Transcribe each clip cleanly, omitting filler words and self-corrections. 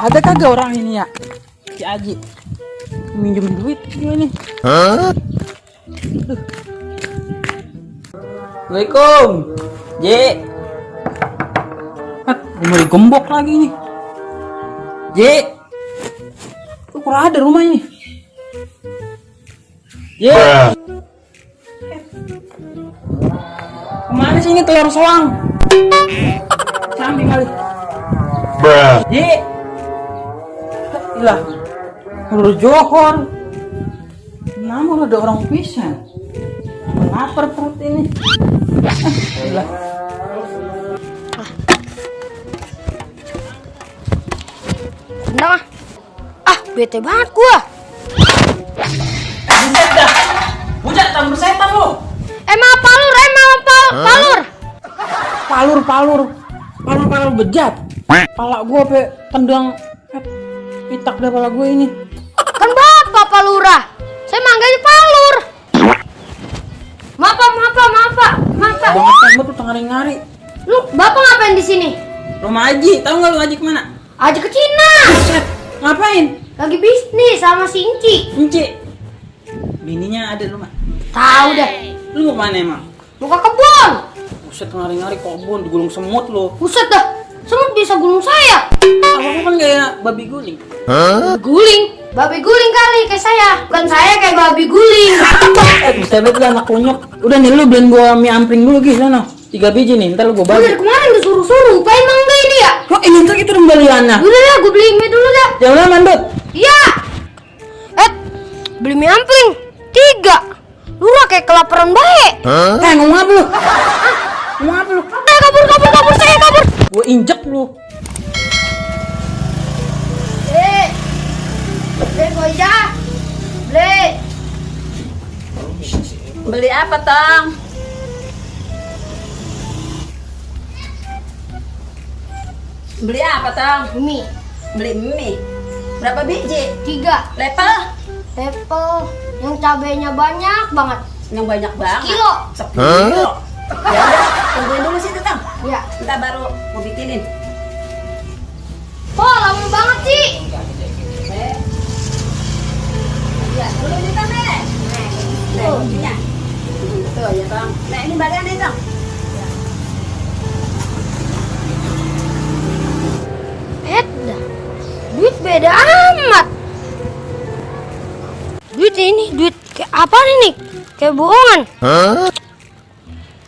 Ada kagak orang ini ya? Si Aji minjem duit gue nih. Hah? Assalamualaikum. J. Mau digembok lagi nih. J. Tuh kurang ada rumah ini. J. Kemana sih ini telur soang? Sambil kali. J. Ilah. Telur johor. Namun ada orang pisan. Lapar perut ini. Ilah. Nah, bete banget gua. Buset dah. Buset tambah setan lu. Emang palur. Palur bejat. Pala gua pe tendang pitak dah pala gua ini. Kan bapak palura. Saya manggilnya palur. Maaf. Banget tuh tengah ngari. Lu bapak ngapain di sini? Rumah Aji, tahu nggak lu Aji kemana? Aja ke Cina. Buset, ngapain? Lagi bisnis sama si Inci. Inci. Bininya ada rumah. Tahu deh. Lu mau kemana emang? Mau ke kebun. Buset ngari-ngari kebun digulung semut lu. Buset dah. Semut bisa gulung saya. Aku kan kayak babi guling. Guling. Babi guling kali kayak saya. Bukan saya kayak babi guling. Bisa banget lah anak kunyuk. Udah nih lu beliin gua mie ampring dulu Gi sana. 3 biji nih, ntar lu gua bagi. Dari kemarin udah suruh-suruh. Pak emang enggak ini ya? Kok ini ntar itu kembaliannya? Udah ya, gue beli mie dulu dah. Jangan mandut. Iya. Beli mie ampling 3. Lu lah kayak kelaparan baik. Ngomong apa lu? Ngomong apa lu? Kabur saya kabur. Gua injek lu. Beli goja. Beli apa, Tang? Beli apa, Tang? Mie Beli mie. Berapa biji? 3. Lepel? Apple yang cabenya banyak banget. Yang banyak banget. Sekilo. Sekilo. Ya udah, tungguin dulu situ, Tang. Ya. Ntar baru mau bikinin. Oh, lama banget sih. Ya, dulu ini, Tang, nih. Nih, bijinya. Tuh, ya, Tang. Nah, ini bagian nih, Tang. Duit beda amat. Duit kayak apa nih? Kayak bohongan.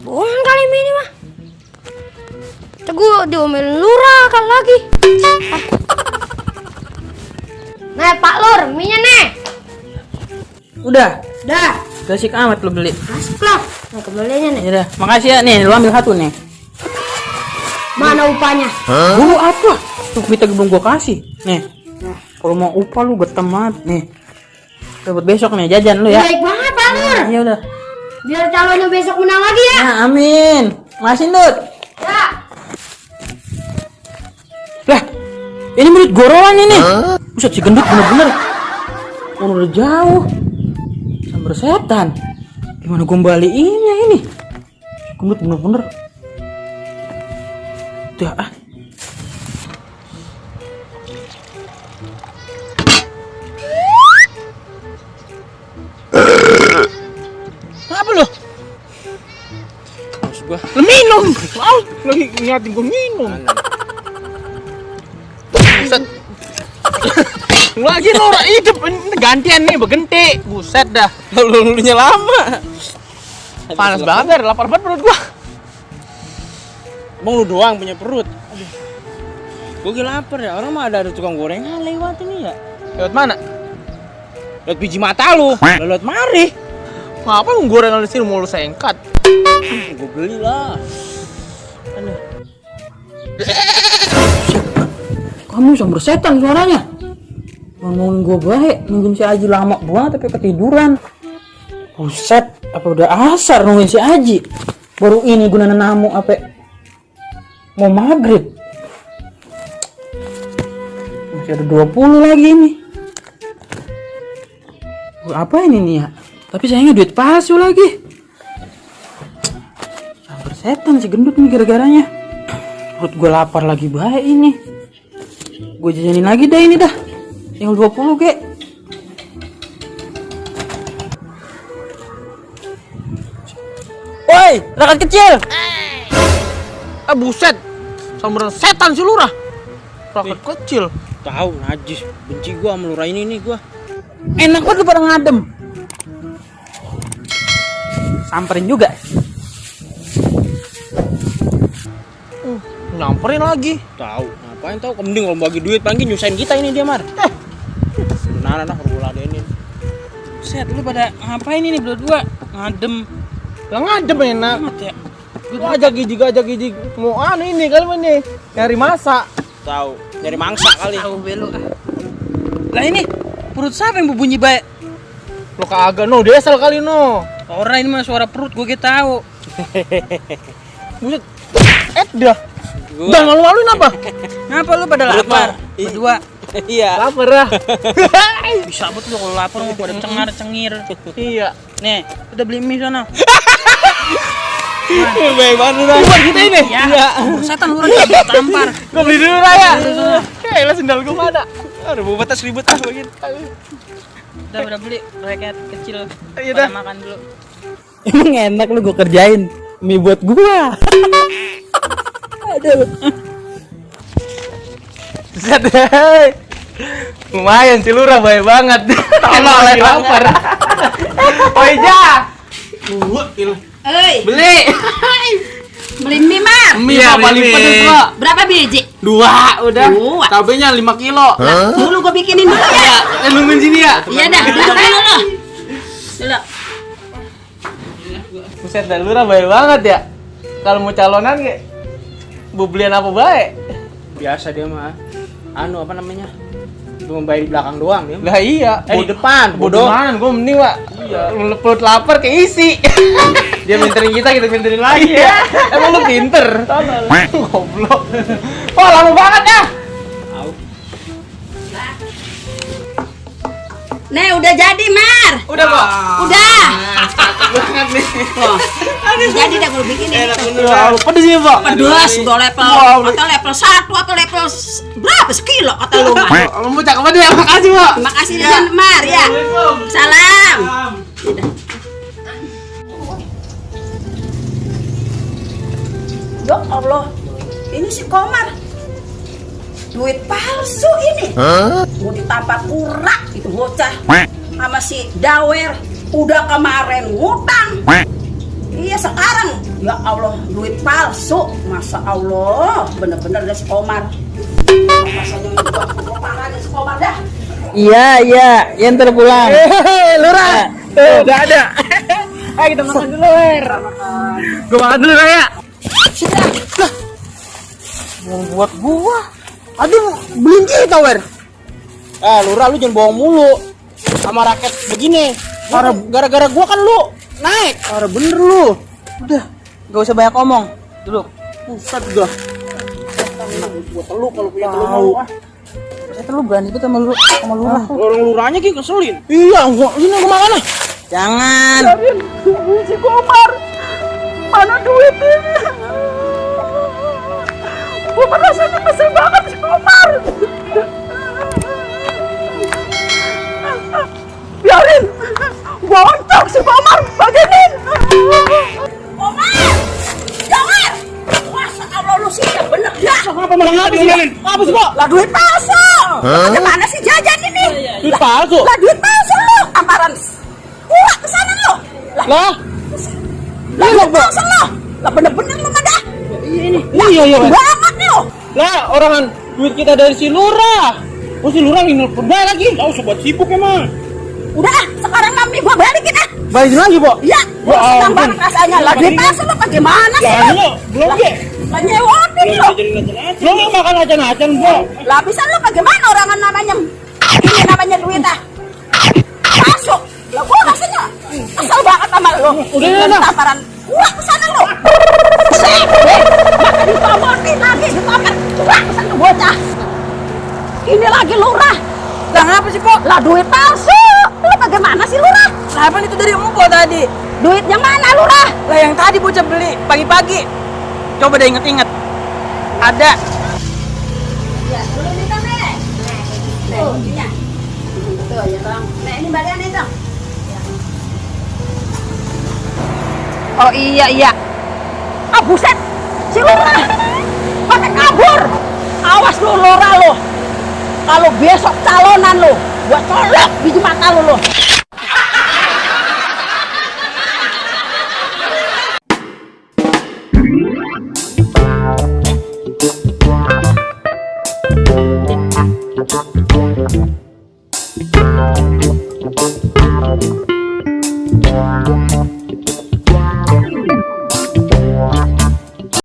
Bohongan kali ini mah. Gue diomelin lurah kan lagi. Nah, Pak Lur, minyak nih. Udah. Gasik amat lu beli. Asik lah. Nah, kembaliannya nih. Ya udah, makasih ya nih, lu ambil 1 nih. Mana upahnya? Guru apa? Tuh kita belum gua kasih. Nih. Kalau mau upah lu getem banget nih. Buat besok nih jajan lu ya. Baik banget, Pak Lur. Iya udah. Biar calonnya besok menang lagi ya. Nah, amin. Masih Dut. Ya. Lah, ini murid gorowan ini. Buset si gendut bener-bener. Udah jauh. Sambar setan. Gimana gua kembaliinnya ini? Gendut bener-bener. Tuh ah. Apa lu? Maksud gua minum. Lagi ngeliatin gua minum. Buset. Lagi norak hidup gantian nih begente. Buset dah. Lalu-lalunya lama. Panas banget, lapar banget perut gua. Emang lu doang punya perut. Aduh. Gua gila lapar ya. Orang mah ada tukang gorengan lewat ini ya. Lewat mana? Lewat biji mata lu. Lewat mari. Apa lu gorengan di sini mau lu sengkat? Gua beli lah. Aduh. Kamu sambar setan suaranya. Ngomongin gua baik, nungguin si Aji lama banget tapi ketiduran. Buset, apa udah asar nungguin si Aji? Baru ini guna namu apa? Mau maghrib. Masih ada 20 lagi ini. Apa ini nih ya? Tapi sayangnya duit palsu lagi. Sampai setan si gendut nih gara-garanya. Perut gue lapar lagi baik ini. Gue jajanin lagi dah ini dah. Tinggal 20 kek. Woi, rakyat kecil. Buset. Samberan setan si lurah. Rakyat kecil. Tahu najis. Benci gua sama lurah ini nih gua. Enak banget lu pada ngadem. Samperin juga. Nyamperin lagi. Tahu, ngapain tahu? Mending kalau bagi duit pagi nyusahin kita ini dia, Mar. Benar anak perlu ladenin. Set, lu pada ngapain ini berdua? Ngadem. Lah ngadem enak. Ya. Gua ajak gijig. Mau ini kali ini. Nyari masa. Tahu, nyari mangsa kali. Tahu belu. Lah ini perut siapa yang berbunyi baik? Lo kagak no, desal kali no. Orang ini mah suara perut gue tahu. Buset. Dah. Udah malu-maluin apa? Ngapa lu pada lapar? Berdua. Iya. Lapar lah. Bisa bet lu kalau lapar mau pada cengar-cengir. Iya. Nih, udah beli mie sana. Baik banget lu dah. Buat kita ini. Iya. Setan lu udah tampar. Gua beli dulu Raya. Lah sendal gua mana? Aduh, mau batas ribut ah begini. Udah beli rakyat kecil. Iya dah. Makan dulu. Emang enak lu gua kerjain mie buat gua. Aduh. Set deh. Lumayan si lurah baik banget. Tolong lagi lapar. Oja. Beli. Beli mie, Mar. Mie paling pedes, Pak. Berapa biji? 2 udah. Cabenya 5 kilo. Dulu gua bikinin dulu ya. Nungguin sini ya. Iya dah, duduk dulu lo. Dulu. Buset dah lurah baik banget ya. Kalau mau calonan kayak belian apa baik? Biasa dia mah. Anu apa namanya? Cuma bayar di belakang doang dia. Lah iya. Di depan. Bodoh. Gua mending, Pak. Iya. Perut lapar keisi. Dia minterin kita minterin lagi ya. Emang lu pinter. Goblok. Oh, lama banget ya. Nih, udah jadi, Mar. Udah, Pak. Udah. Banget nih. Jadi dah gua bikin ini. Pedes ya, Pak? Pedas, udah level. Atau level 1 atau level berapa sekilo kata lu? Lu mau cakep banget ya, makasih, Pak. Makasih dan Mar ya. Salam. Udah. Ya Allah, ini si Komar duit palsu ini. Mau ditampar kurak itu bocah sama si Dawer. Udah kemarin ngutang. Iya sekarang ya Allah duit palsu. Masa Allah bener-bener dah si Komar. Rasanya gua parahnya si Komar dah. Iya, yang terpulang. Lurah. Udah ada. Ayo kita makan dulu, Wer. Gua makan dulu, Raya. Sudah. Mau buat gua. Aduh, beliin kita, Wer. Lurah lu jangan bohong mulu. Sama raket begini. Gara-gara gua kan lu naik. Bener lu. Udah, gak usah banyak ngomong. Dulu. Pusat gua. Gua telu kalau punya telu. Saya telu berani banget sama lurah. Orang lurahnya ki keselin. Iya, ini gua makan lah. Jangan. Si Komar. Mana duit ini? Gua rasanya kesel banget si Komar. Biarin. Gua ontok si Komar bagianin. Komar! Jangan! Masa Allah lu sih bener ya? Apa sih, Pak? Lah duit palsu. Bagaimana sih jajan ini? Duit palsu. Lah duit palsu lu. Amparan. Wah, kesana lu. Lah. Lah duit palsu lu. Lah bener-bener lu ada. Iya. Banget lu. Lah, orangan duit kita dari si lurah. Oh, si lurah ini berdaya lagi. Tahu sobat sibuk emang. Udah, sekarang mami gua balikin ah. Balikin lagi, Pak. Iya, gua senang banget rasanya. Lah duit palsu lu bagaimana sih? Belum deh. Lah nyewatin lu. Belum makan acan-acan, Bu. Lah bisa lu bagaimana orangan namanya? Ini namanya duit ah. Palsu. Lah gua rasanya kesel banget sama lu. Udah. Tamparan. Wah, kesana lu. Maka ditomortin lagi, ditomor. Wah, kesana bocah. Ini lagi lurah. Lah ngapa sih, Pok? Lah duit palsu. Lu bagaimana sih lurah? Lah apa itu dari Empok tadi? Duit yang mana lurah? Lah yang tadi bocah beli pagi-pagi. Coba deh inget-inget. Ada. Ya, belum ditambah. tuh, ininya. Tuh ya bang. Nah ini bagian itu. Oh iya. Ah buset, si lurah pakai kabur. Awas lu lurah lo. Kalau besok calonan lo, gua colok biji mata lo.